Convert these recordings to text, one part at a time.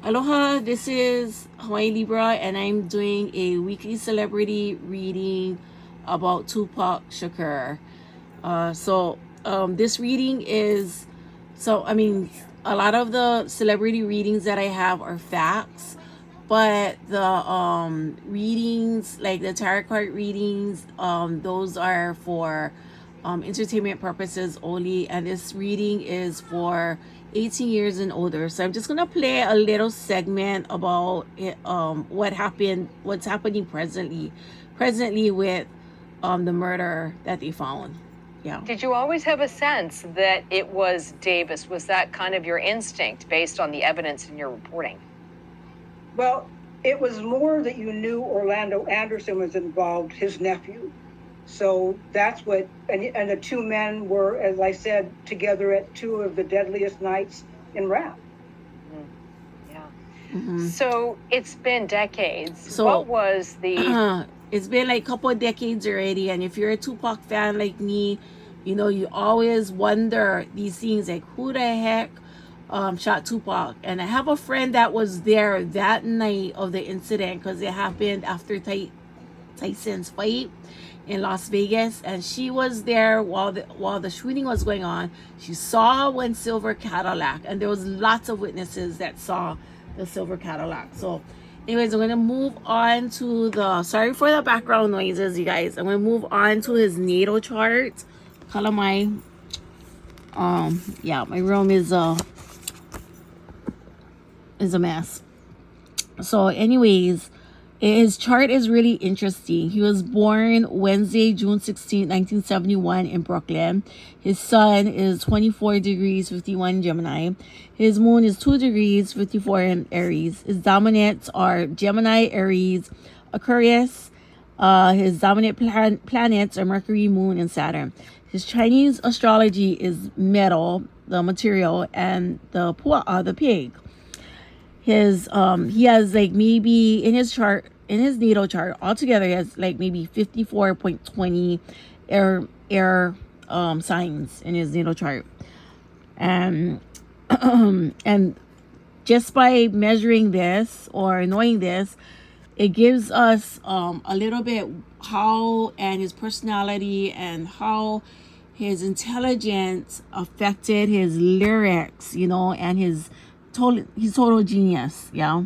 Aloha, this is Hawaii Libra, and I'm doing a weekly celebrity reading about Tupac Shakur. This reading is, a lot of the celebrity readings that I have are facts, but the readings, like the tarot card readings, those are for entertainment purposes only, and this reading is for 18 years and older. So I'm just gonna play a little segment about it, what's happening presently with the murder that they found. Yeah. Did you always have a sense that it was Davis? Was that kind of your instinct based on the evidence in your reporting? Well, it was more that you knew Orlando Anderson was involved, his nephew. So that's what, and the two men were, as I said, together at two of the deadliest nights in rap. Yeah. Mm-hmm. So it's been decades. So what was the... It's been like a couple of decades already, and if you're a Tupac fan like me, you know, you always wonder these things like, who the heck shot Tupac? And I have a friend that was there that night of the incident, because it happened after Tyson's fight in Las Vegas, and she was there while the shooting was going on. She saw one silver Cadillac, and there was lots of witnesses that saw the silver Cadillac. So anyways, I'm going to move on to the, sorry for the background noises, you guys. I'm going to move on to his natal chart. Kalamai. Yeah, my room is a mess. So anyways, his chart is really interesting. He was born Wednesday, June 16, 1971 in Brooklyn. His sun is 24 degrees 51 Gemini. His moon is 2 degrees 54 in Aries. His dominants are Gemini, Aries, Aquarius. His dominant planets are Mercury, Moon, and Saturn. His Chinese astrology is metal, the material, and the pig. His he has like maybe in his natal chart altogether, he has like maybe 54.20 air signs in his natal chart, and and just by measuring this or knowing this, it gives us a little bit how and his personality and how his intelligence affected his lyrics, you know, and he's total genius, yeah,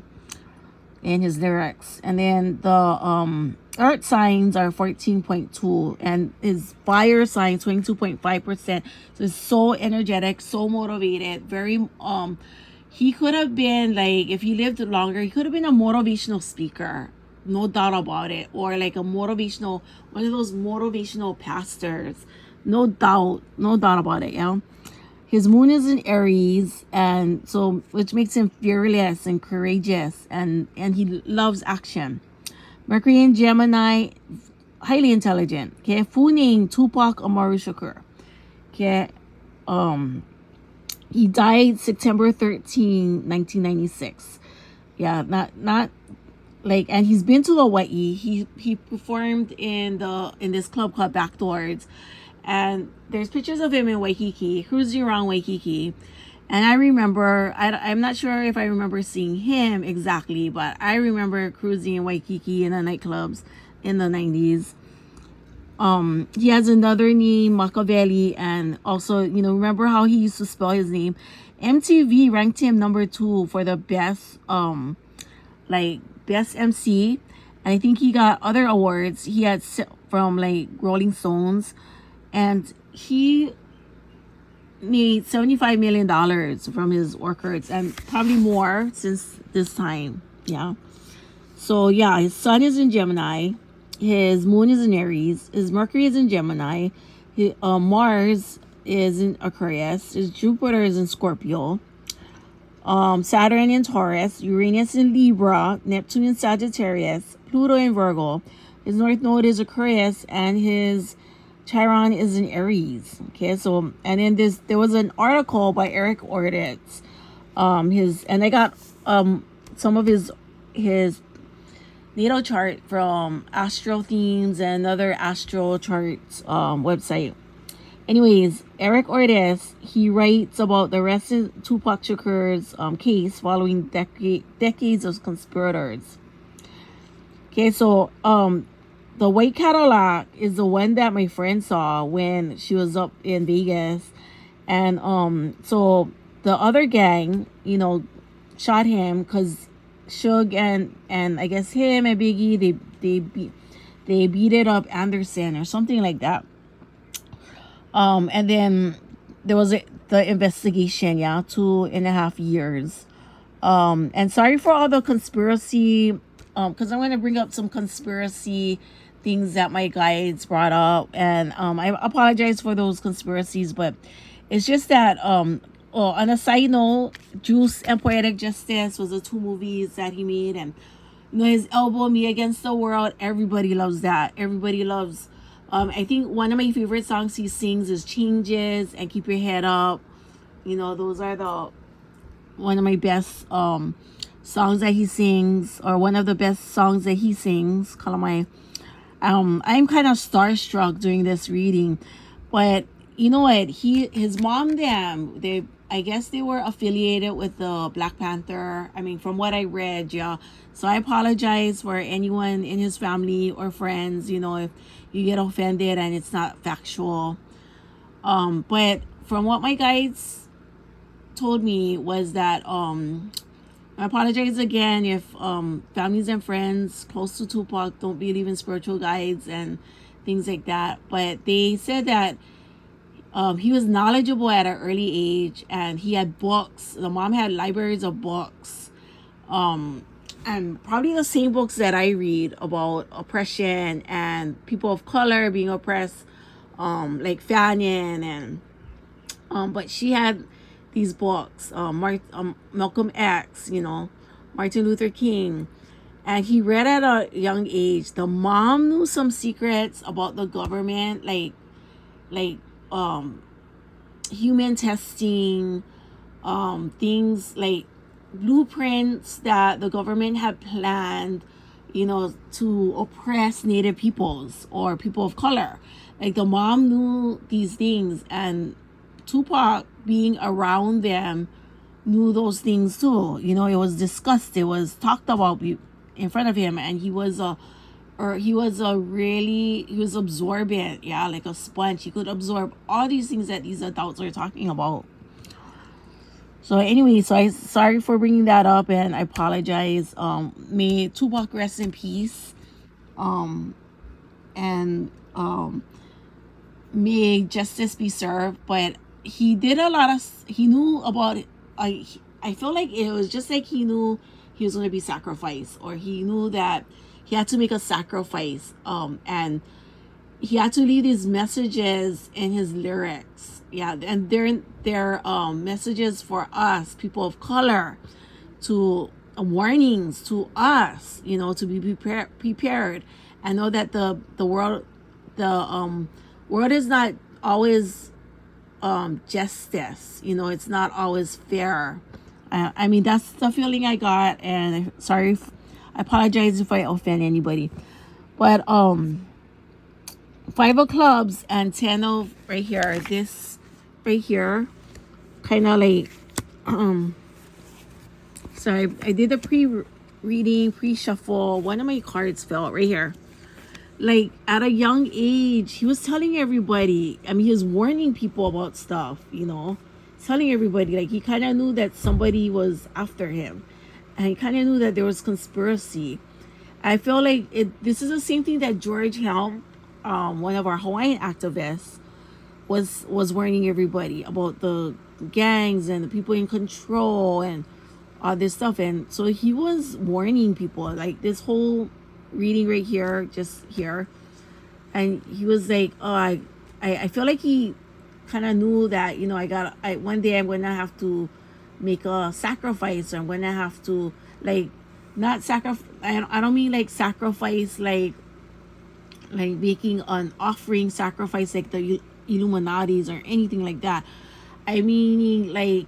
in his lyrics. And then the earth signs are 14.2, and his fire sign 22.5%. So it's so energetic, so motivated, very he could have been, like, if he lived longer, he could have been a motivational speaker, no doubt about it, or like one of those motivational pastors, no doubt about it, yeah. His moon is in Aries, and so which makes him fearless and courageous, and he loves action. Mercury in Gemini, highly intelligent. Okay, full name Tupac Shakur. Okay, he died September 13, 1996. Yeah, not like, and he's been to Hawaii. He performed in this club called Backdoors. And there's pictures of him in Waikiki, cruising around Waikiki. And I remember, I'm not sure if I remember seeing him exactly, but I remember cruising in Waikiki in the nightclubs in the 90s. He has another name, Machiavelli, and also, you know, remember how he used to spell his name? MTV ranked him number 2 for the best MC. And I think he got other awards. He had from like Rolling Stones. And he made $75 million from his records, and probably more since this time. Yeah. So yeah, his sun is in Gemini, his moon is in Aries, his Mercury is in Gemini, Mars is in Aquarius, his Jupiter is in Scorpio, Saturn in Taurus, Uranus in Libra, Neptune in Sagittarius, Pluto in Virgo. His North Node is Aquarius, and his Chiron is in Aries. Okay, so, and then there was an article by Erik Ortiz. And I got some of his natal chart from Astro Themes and other Astro Charts website. Anyways, Erik Ortiz, he writes about the rest of Tupac Shakur's case following decades of conspirators. Okay, so the white Cadillac is the one that my friend saw when she was up in Vegas, and so the other gang, you know, shot him because Suge and I guess him and Biggie, they beat it up Anderson or something like that. And then there was the investigation, yeah, 2.5 years. And sorry for all the conspiracy, because I'm going to bring up some conspiracy things that my guides brought up, and I apologize for those conspiracies, but it's just that on a side note, Juice and Poetic Justice was the 2 movies that he made, and you know, his album Me Against the World, everybody loves that. Everybody loves I think one of my favorite songs he sings is Changes and Keep Your Head Up. You know, those are the one of my best songs that he sings, or one of the best songs that he sings. I'm kind of starstruck during this reading, but you know what? His mom, I guess they were affiliated with the Black Panther. I mean, from what I read, yeah. So I apologize for anyone in his family or friends, you know, if you get offended and it's not factual. But from what my guides told me was that I apologize again if families and friends close to Tupac don't believe in spiritual guides and things like that. But they said that he was knowledgeable at an early age, and he had books. The mom had libraries of books, and probably the same books that I read about oppression and people of color being oppressed, like Fannin, and but she had these books, Malcolm X, you know, Martin Luther King, and he read at a young age. The mom knew some secrets about the government, like human testing, things like blueprints that the government had planned, you know, to oppress Native peoples or people of color. Like the mom knew these things, and Tupac, being around them, knew those things too. You know, it was discussed, it was talked about in front of him, and he was absorbent, yeah, like a sponge. He could absorb all these things that these adults are talking about. So anyway, sorry for bringing that up, and I apologize. May Tupac rest in peace, and may justice be served. But he did a lot of, he knew about it. I feel like it was just like he knew he was going to be sacrificed, or he knew that he had to make a sacrifice, and he had to leave these messages in his lyrics. Yeah, and they're messages for us, people of color, to warnings to us, you know, to be prepared. I know that the world is not always justice, you know, it's not always fair. I mean, that's the feeling I got, and I apologize if I offend anybody. But 5 of clubs and 10 of right here, this right here, kind of like sorry, I did a pre-reading, pre-shuffle. One of my cards fell right here. Like at a young age, he was telling everybody, I mean, he was warning people about stuff, you know, telling everybody, like he kind of knew that somebody was after him, and he kind of knew that there was conspiracy. I feel like this is the same thing that George Helm, one of our Hawaiian activists, was warning everybody about, the gangs and the people in control and all this stuff. And so he was warning people, like this whole reading right here, just here, and he was like, oh, I feel like he kind of knew that, you know, one day I'm gonna have to make a sacrifice, or I'm gonna have to, like, not sacrifice, I don't mean like sacrifice like making an offering sacrifice like the Illuminatis or anything like that. I mean, like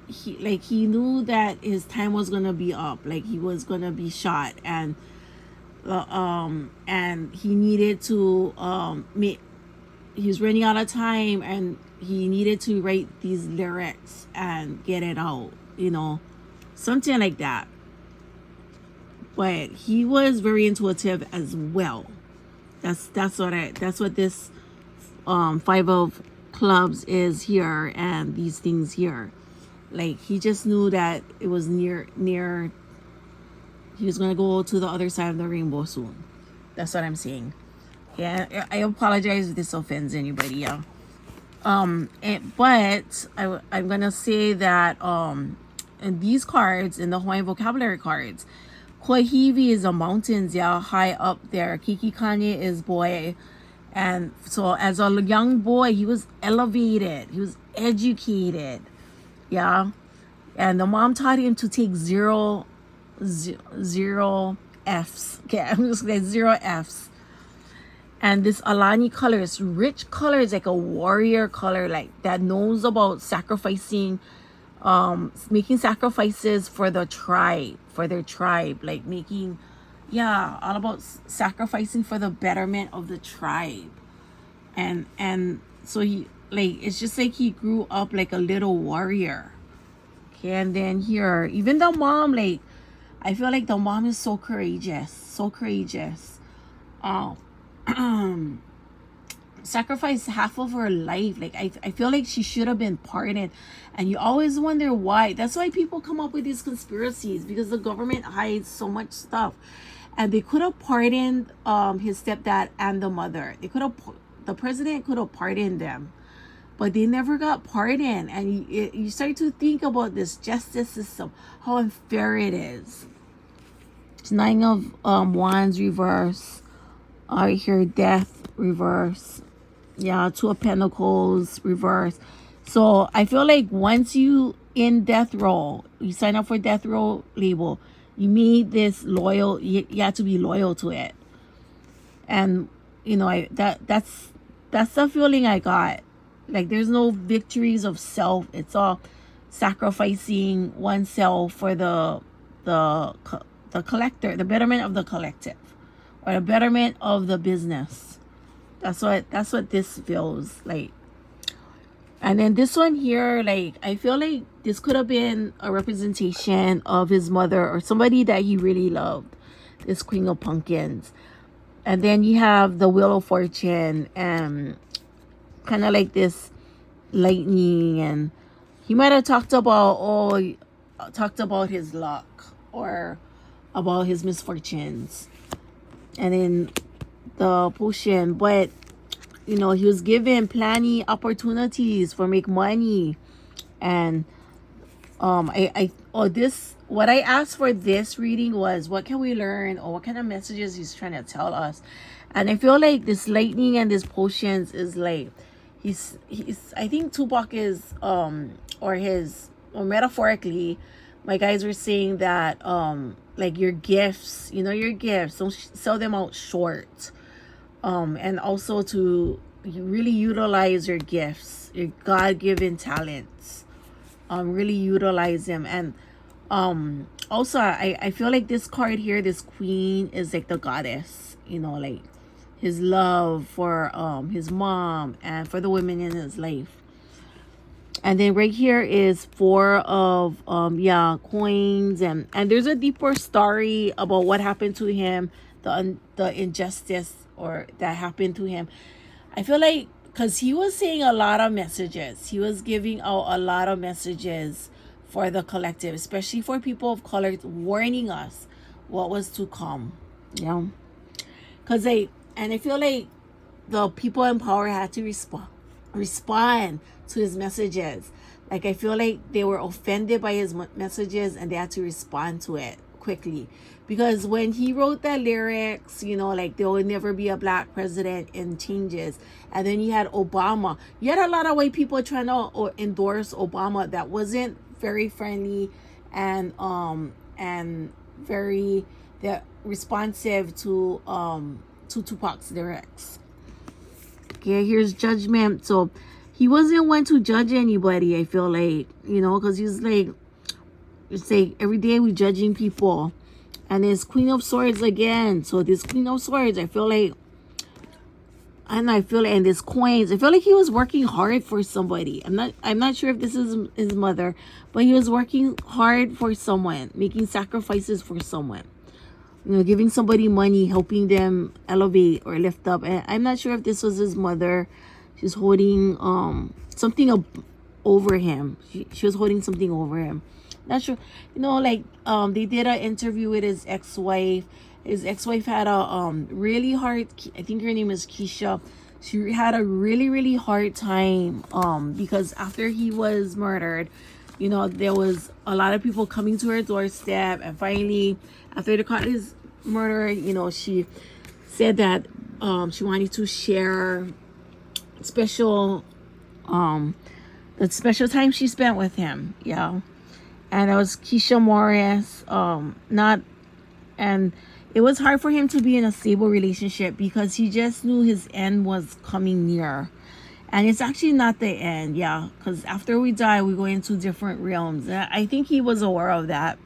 he knew that his time was gonna be up, like he was gonna be shot, and he needed to he's running out of time and he needed to write these lyrics and get it out, you know, something like that. But he was very intuitive as well. That's what this five of clubs is here, and these things here. Like, he just knew that it was near he was gonna go to the other side of the rainbow soon. That's what I'm saying. Yeah, I apologize if this offends anybody. Yeah. But I'm gonna say that in these cards, in the Hawaiian vocabulary cards, Kohivi is the mountains, yeah, high up there. Kikikane is boy. And so as a young boy, he was elevated. He was educated. Yeah. And the mom taught him to take zero F's. Okay, I'm just gonna say 0 F's. And this Alani color is rich color. It's like a warrior color, like that knows about sacrificing, making sacrifices for the tribe, for their tribe, like making, yeah, all about sacrificing for the betterment of the tribe. And so he, like, it's just like he grew up like a little warrior. Okay, and then here, even the mom, like, I feel like the mom is so courageous, so courageous. Sacrificed half of her life. Like, I feel like she should have been pardoned. And you always wonder why. That's why people come up with these conspiracies, because the government hides so much stuff. And they could have pardoned his stepdad and the mother. The president could have pardoned them, but they never got pardoned. And you start to think about this justice system, how unfair it is. It's 9 of Wands reverse. Right here, death reverse. Yeah, 2 of Pentacles reverse. So I feel like once you in death row, you sign up for death row label, you made this loyal. You have to be loyal to it. And you know, that's the feeling I got. Like, there's no victories of self. It's all sacrificing oneself for the collector, the betterment of the collective, or the betterment of the business. That's what this feels like. And then this one here, like, I feel like this could have been a representation of his mother or somebody that he really loved. This Queen of Pumpkins. And then you have the Wheel of Fortune and kind of like this lightning. And he might have talked about his luck or about his misfortunes. And then the potion, but you know, he was given plenty opportunities for make money. And what I asked for this reading was, what can we learn, or what kind of messages he's trying to tell us? And I feel like this lightning and this potions is like, he's I think Tupac is or metaphorically, my guys were saying that like your gifts, you know, your gifts, don't sell them out short. And also to really utilize your gifts, your God-given talents, really utilize them. And also I feel like this card here, this queen, is like the goddess, you know, like his love for his mom and for the women in his life. And then right here is 4 of coins, and there's a deeper story about what happened to him, the injustice or that happened to him. I feel like because he was saying a lot of messages, he was giving out a lot of messages for the collective, especially for people of color, warning us what was to come. You know, because I feel like the people in power had to respond to his messages. Like, I feel like they were offended by his messages and they had to respond to it quickly. Because when he wrote that lyrics, you know, like, there will never be a black president and changes. And then you had Obama. You had a lot of white people trying to endorse Obama that wasn't very friendly and very responsive to Tupac's lyrics. Okay, here's Judgment. So he wasn't one to judge anybody, I feel like, you know, because he's like, it's like every day we judging people. And it's Queen of Swords again. So this Queen of Swords, I feel like and I feel, and his coins, I feel like he was working hard for somebody. I'm not sure if this is his mother, but he was working hard for someone, making sacrifices for someone, you know, giving somebody money, helping them elevate or lift up. And I'm not sure if this was his mother. She's holding something up over him. She was holding something over him. Not sure, you know, like they did an interview with his ex-wife. His ex-wife had a really hard, I think her name is Keisha. She had a really hard time because after he was murdered, you know, there was a lot of people coming to her doorstep, and finally after they caught his murder, you know, she said that she wanted to share special the special time she spent with him. Yeah. And it was Keisha Morris. And it was hard for him to be in a stable relationship because he just knew his end was coming near. And it's actually not the end, yeah, because after we die, we go into different realms. And I think he was aware of that.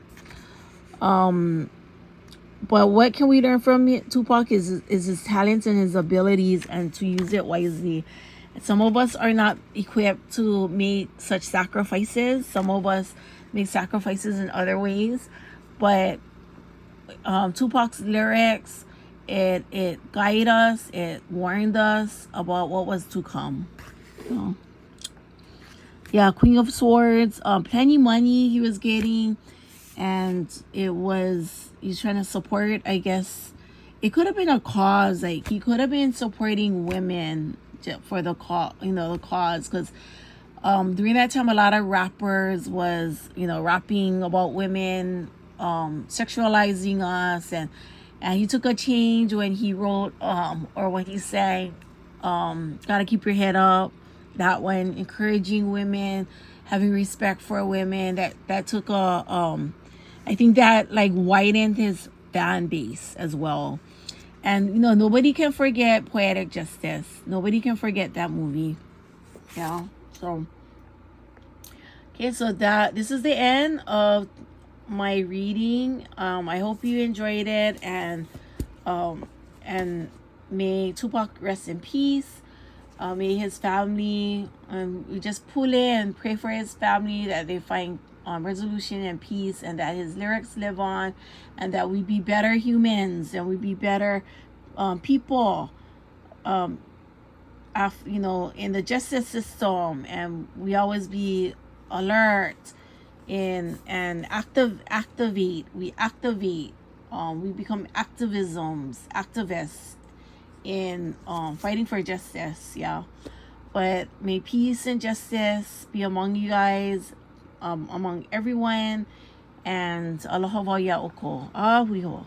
But what can we learn from Tupac is his talents and his abilities, and to use it wisely. Some of us are not equipped to make such sacrifices. Some of us make sacrifices in other ways. But Tupac's lyrics, it guided us, it warned us about what was to come. So, yeah, Queen of Swords, plenty money he was getting, and he's trying to support, I guess, it could have been a cause. Like, he could have been supporting women for the cause, you know, the cause, because during that time a lot of rappers was, you know, rapping about women, sexualizing us, and he took a change when he wrote or when he sang gotta keep your head up. That one, encouraging women, having respect for women, that took a I think that like widened his fan base as well. And you know, nobody can forget Poetic Justice. Nobody can forget that movie. Yeah. So okay, so this is the end of my reading. I hope you enjoyed it, and may Tupac rest in peace. May his family, we just pull in and pray for his family, that they find resolution and peace, and that his lyrics live on, and that we be better humans, and we be better people, you know, in the justice system, and we always be alert and activate. We become activists in fighting for justice. Yeah. But may peace and justice be among you guys, among everyone, and aloha wa ya oko. Ahuiho.